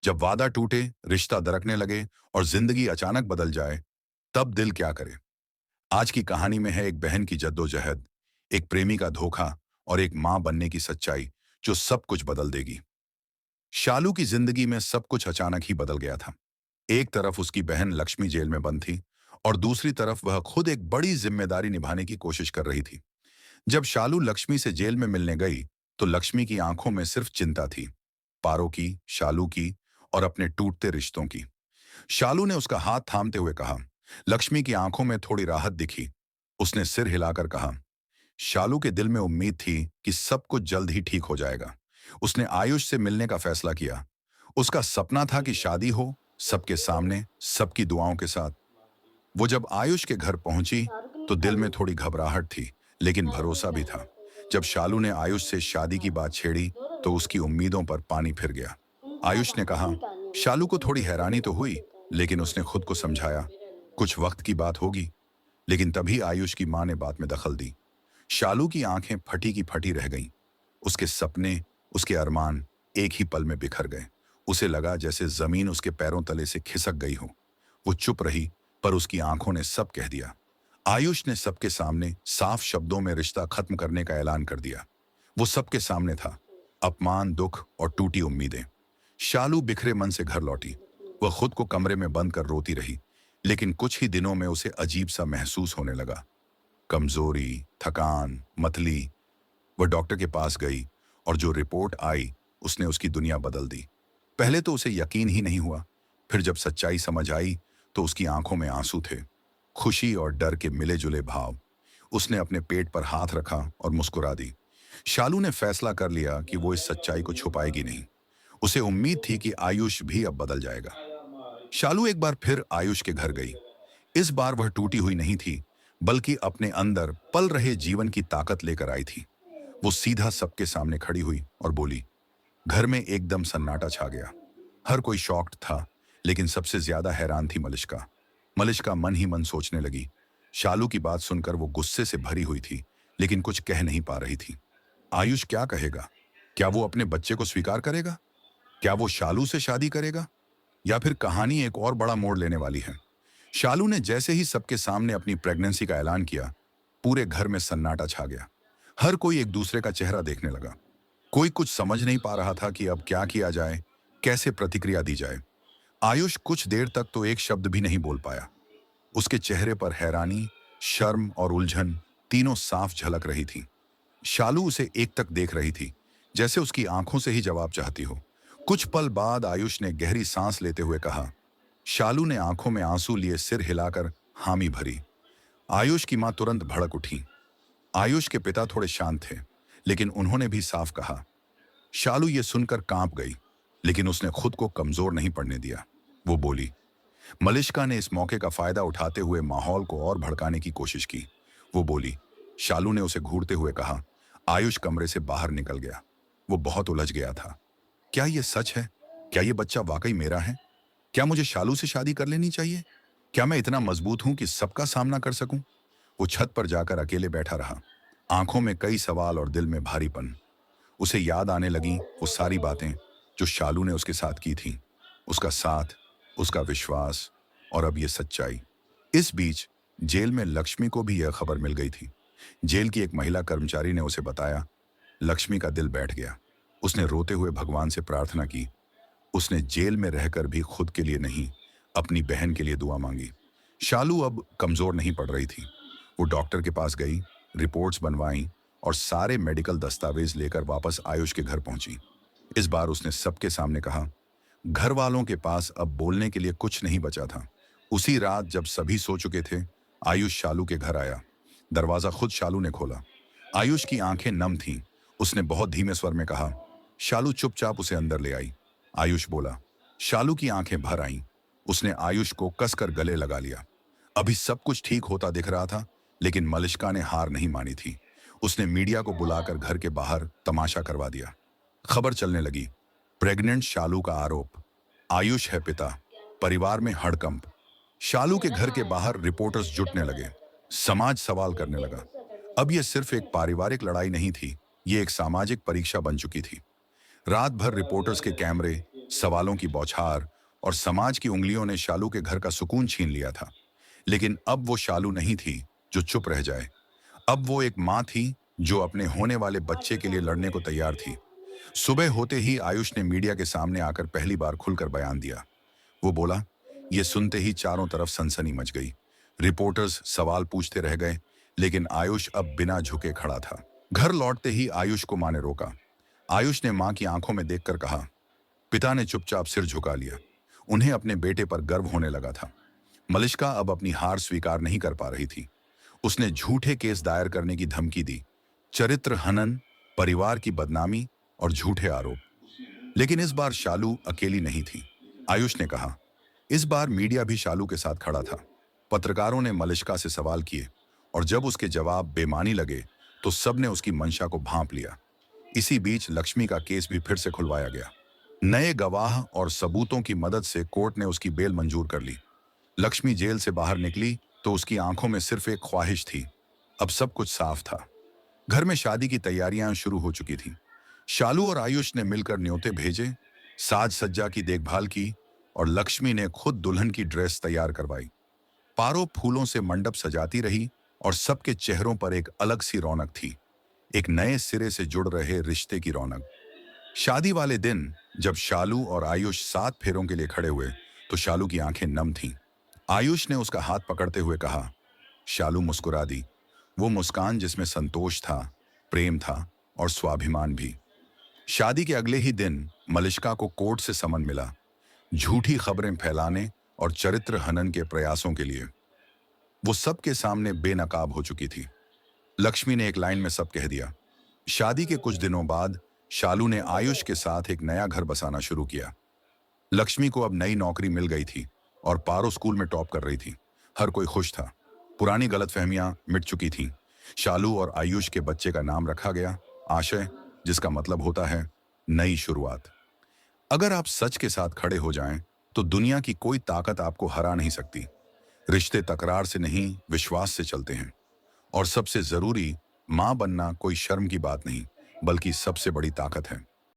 जब वादा टूटे, रिश्ता दरकने लगे और जिंदगी अचानक बदल जाए, तब दिल क्या करे। आज की कहानी में है एक बहन की जद्दोजहद, एक प्रेमी का धोखा और एक मां बनने की सच्चाई जो सब कुछ बदल देगी। शालू की जिंदगी में सब कुछ अचानक ही बदल गया था। एक तरफ उसकी बहन लक्ष्मी जेल में बंद थी और दूसरी तरफ वह खुद एक बड़ी जिम्मेदारी निभाने की कोशिश कर रही थी। जब शालू लक्ष्मी से जेल में मिलने गई, तो लक्ष्मी की आंखों में सिर्फ चिंता थी, पारो की, शालू की और अपने टूटते रिश्तों की। शालू ने उसका हाथ थामते हुए कहा। लक्ष्मी की आंखों में थोड़ी राहत दिखी। उसने सिर हिलाकर कहा। शालू के दिल में उम्मीद थी कि सब कुछ जल्द ही ठीक हो जाएगा। उसने आयुष से मिलने का फैसला किया। उसका सपना था कि शादी हो, सबके सामने, सबकी दुआओं के साथ। वो जब आयुष के घर पहुंची, तो दिल में थोड़ी घबराहट थी, लेकिन भरोसा भी था। जब शालू ने आयुष से शादी की बात छेड़ी, तो उसकी उम्मीदों पर पानी फिर गया। आयुष ने कहा। शालू को थोड़ी हैरानी तो हुई, लेकिन उसने खुद को समझाया, कुछ वक्त की बात होगी। लेकिन तभी आयुष की मां ने बात में दखल दी। शालू की आंखें फटी की फटी रह गईं। उसके सपने, उसके अरमान एक ही पल में बिखर गए। उसे लगा जैसे जमीन उसके पैरों तले से खिसक गई हो। वो चुप रही, पर उसकी आंखों ने सब कह दिया। आयुष ने सबके सामने साफ शब्दों में रिश्ता खत्म करने का ऐलान कर दिया। वो सबके सामने था, अपमान, दुख और टूटी उम्मीदें। शालू बिखरे मन से घर लौटी। वह खुद को कमरे में बंद कर रोती रही, लेकिन कुछ ही दिनों में उसे अजीब सा महसूस होने लगा। कमजोरी, थकान, मतली। वह डॉक्टर के पास गई और जो रिपोर्ट आई, उसने उसकी दुनिया बदल दी। पहले तो उसे यकीन ही नहीं हुआ। फिर जब सच्चाई समझ आई, तो उसकी आंखों में आंसू थे, खुशी और डर के मिले जुले भाव। उसने अपने पेट पर हाथ रखा और मुस्कुरा दी। शालू ने फैसला कर लिया कि वो इस सच्चाई को छुपाएगी नहीं। उसे उम्मीद थी कि आयुष भी अब बदल जाएगा। शालू एक बार फिर आयुष के घर गई। इस बार वह टूटी हुई नहीं थी, बल्कि अपने अंदर पल रहे जीवन की ताकत लेकर आई थी। वो सीधा सबके सामने खड़ी हुई और बोली। घर में एकदम सन्नाटा छा गया। हर कोई शॉक्ड था, लेकिन सबसे ज्यादा हैरान थी मलिष्का। मलिष्का मन ही मन सोचने लगी। शालू की बात सुनकर वो गुस्से से भरी हुई थी, लेकिन कुछ कह नहीं पा रही थी। आयुष क्या कहेगा? क्या वो अपने बच्चे को स्वीकार करेगा? क्या वो शालू से शादी करेगा? या फिर कहानी एक और बड़ा मोड़ लेने वाली है? शालू ने जैसे ही सबके सामने अपनी प्रेगनेंसी का ऐलान किया, पूरे घर में सन्नाटा छा गया। हर कोई एक दूसरे का चेहरा देखने लगा। कोई कुछ समझ नहीं पा रहा था कि अब क्या किया जाए, कैसे प्रतिक्रिया दी जाए। आयुष कुछ देर तक तो एक शब्द भी नहीं बोल पाया। उसके चेहरे पर हैरानी, शर्म और उलझन तीनों साफ झलक रही थी। शालू उसे एक तक देख रही थी, जैसे उसकी आंखों से ही जवाब चाहती हो। कुछ पल बाद आयुष ने गहरी सांस लेते हुए कहा। शालू ने आंखों में आंसू लिए सिर हिलाकर हामी भरी। आयुष की मां तुरंत भड़क उठी। आयुष के पिता थोड़े शांत थे, लेकिन उन्होंने भी साफ कहा। शालू ये सुनकर कांप गई, लेकिन उसने खुद को कमजोर नहीं पड़ने दिया। वो बोली। मलिष्का ने इस मौके का फायदा उठाते हुए माहौल को और भड़काने की कोशिश की। वो बोली। शालू ने उसे घूरते हुए कहा। आयुष कमरे से बाहर निकल गया। वो बहुत उलझ गया था। क्या ये सच है? क्या ये बच्चा वाकई मेरा है? क्या मुझे शालू से शादी कर लेनी चाहिए? क्या मैं इतना मजबूत हूं कि सबका सामना कर सकूं? वो छत पर जाकर अकेले बैठा रहा, आंखों में कई सवाल और दिल में भारीपन। उसे याद आने लगी वो सारी बातें जो शालू ने उसके साथ की थी। उसका साथ, उसका विश्वास और अब ये सच्चाई। इस बीच जेल में लक्ष्मी को भी यह खबर मिल गई थी। जेल की एक महिला कर्मचारी ने उसे बताया। लक्ष्मी का दिल बैठ गया। उसने रोते हुए भगवान से प्रार्थना की। उसने जेल में रहकर भी खुद के लिए नहीं, अपनी बहन के लिए दुआ मांगी। शालू अब कमजोर नहीं पड़ रही थी। वो डॉक्टर के पास गई, रिपोर्ट्स बनवाई और सारे मेडिकल दस्तावेज लेकर वापस आयुष के घर पहुंची। इस बार उसने सबके सामने कहा। घर वालों के पास अब बोलने के लिए कुछ नहीं बचा था। उसी रात जब सभी सो चुके थे, आयुष शालू के घर आया। दरवाजा खुद शालू ने खोला। आयुष की आंखें नम थीं। उसने बहुत धीमे स्वर में कहा। शालू चुपचाप उसे अंदर ले आई। आयुष बोला। शालू की आंखें भर आईं। उसने आयुष को कसकर गले लगा लिया। अभी सब कुछ ठीक होता दिख रहा था, लेकिन मलिष्का ने हार नहीं मानी थी। उसने मीडिया को बुलाकर घर के बाहर तमाशा करवा दिया। खबर चलने लगी। प्रेग्नेंट शालू का आरोप। आयुष है पिता। परिवार में हड़कंप। शालू के घर के बाहर रिपोर्टर्स जुटने लगे। समाज सवाल करने लगा। अब यह सिर्फ एक पारिवारिक लड़ाई नहीं थी, ये एक सामाजिक परीक्षा बन चुकी थी। रात भर रिपोर्टर्स के कैमरे सवालों की बौछार और समाज की उंगलियों ने शालू के घर का सुकून छीन लिया था। लेकिन अब वो शालू नहीं थी जो चुप रह जाए। अब वो एक माँ थी जो अपने होने वाले बच्चे के लिए लड़ने को तैयार थी। सुबह होते ही आयुष ने मीडिया के सामने आकर पहली बार खुलकर बयान दिया। वो बोला, ये सुनते ही चारों तरफ सनसनी मच गई। रिपोर्टर्स सवाल पूछते रह गए, लेकिन आयुष अब बिना झुके खड़ा था। घर लौटते ही आयुष को माँ ने रोका। आयुष ने माँ की आंखों में देखकर कहा। पिता ने चुपचाप सिर झुका लिया। उन्हें अपने बेटे पर गर्व होने लगा था। मलिष्का अब अपनी हार स्वीकार नहीं कर पा रही थी। उसने झूठे केस दायर करने की धमकी दी। चरित्र हनन, परिवार की बदनामी और झूठे आरोप। लेकिन इस बार शालू अकेली नहीं थी। आयुष ने कहा। इस बार मीडिया भी शालू के साथ खड़ा था। पत्रकारों ने मलिष्का से सवाल किए और जब उसके जवाब बेमानी लगे तो सबने उसकी मंशा को भांप लिया। इसी बीच लक्ष्मी का केस भी फिर से खुलवाया गया। नए गवाह और सबूतों की मदद से कोर्ट ने उसकी बेल मंजूर कर ली। लक्ष्मी जेल से बाहर निकली तो उसकी आंखों में सिर्फ एक ख्वाहिश थी। अब सब कुछ साफ था। घर में शादी की तैयारियां शुरू हो चुकी थीं। शालू और आयुष ने मिलकर न्योते भेजे, साज सज्जा की देखभाल की और लक्ष्मी ने खुद दुल्हन की ड्रेस तैयार करवाई। पारो फूलों से मंडप सजाती रही और सबके चेहरों पर एक अलग सी रौनक थी, एक नए सिरे से जुड़ रहे रिश्ते की रौनक। शादी वाले दिन जब शालू और आयुष 7 फेरों के लिए खड़े हुए तो शालू की आंखें नम थीं। आयुष ने उसका हाथ पकड़ते हुए कहा। शालू मुस्कुरा दी, वो मुस्कान जिसमें संतोष था, प्रेम था और स्वाभिमान भी। शादी के अगले ही दिन मलिष्का को कोर्ट से समन मिला, झूठी खबरें फैलाने और चरित्र हनन के प्रयासों के लिए। वो सबके सामने बेनकाब हो चुकी थी। लक्ष्मी ने एक लाइन में सब कह दिया। शादी के कुछ दिनों बाद शालू ने आयुष के साथ एक नया घर बसाना शुरू किया। लक्ष्मी को अब नई नौकरी मिल गई थी और पारो स्कूल में टॉप कर रही थी। हर कोई खुश था। पुरानी गलतफहमियां मिट चुकी थीं। शालू और आयुष के बच्चे का नाम रखा गया आशय, जिसका मतलब होता है नई शुरुआत। अगर आप सच के साथ खड़े हो जाएं, तो दुनिया की कोई ताकत आपको हरा नहीं सकती। रिश्ते तकरार से नहीं, विश्वास से चलते हैं। और सबसे जरूरी, मां बनना कोई शर्म की बात नहीं, बल्कि सबसे बड़ी ताकत है।